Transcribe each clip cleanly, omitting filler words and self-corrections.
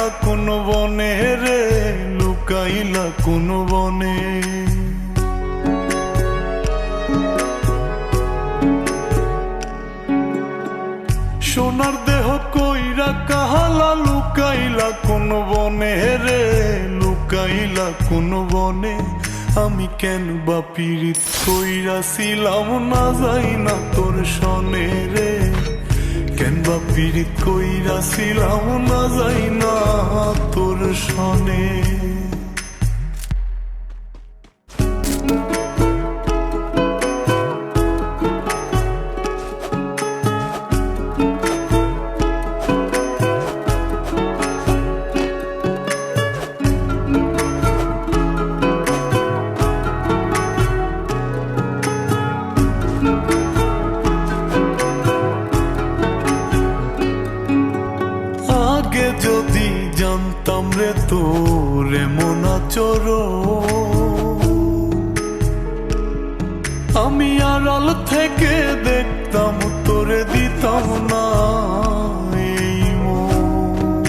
লুকাইলা কোন বনে রে, লুকাইলা কোন বনে। সোনার দেহ কইরা কাহালা, লুকাইলা কোন বনে রে, লুকাইলা কোন বনে। আমি কেন বা পীড়িত কইরাছিলাম না যাই না তোর সনে রে, কেন বা পীড়িত কইরাছিলাম না যাই না তোর সনে। আগে যদি জানতাম রে তোর এমন আচরণ, আমি আড়াল থেকে দেখতাম তোরে দিতাম না এই মন।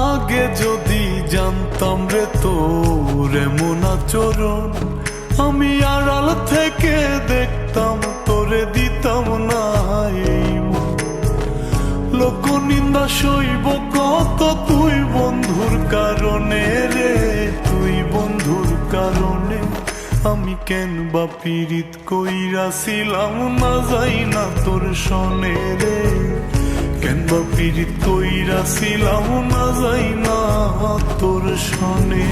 আগে যদি জানতাম রে তোর এমন আচরণ, আমি আড়াল থেকে দেখতাম তোরে দিতাম না এই মন। লোক নিন্দা সইব কত তুই বন্ধুর কারণে রে, তুই বন্ধুর কারণে। আমি কেন বা পীড়িত কইরাছিলাম না যাই না তোর সনে রে, কেন বা পীড়িত কইরাছিলাম না যাই না তোর সনে।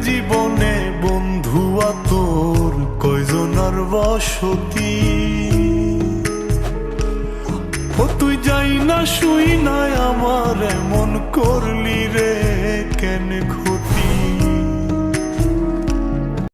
জীবনে বন্ধুয়া তোর কয়জনার বসতি, ও তুই যাই না শুই নাই আমার এমন করলি রে কেন ক্ষতি।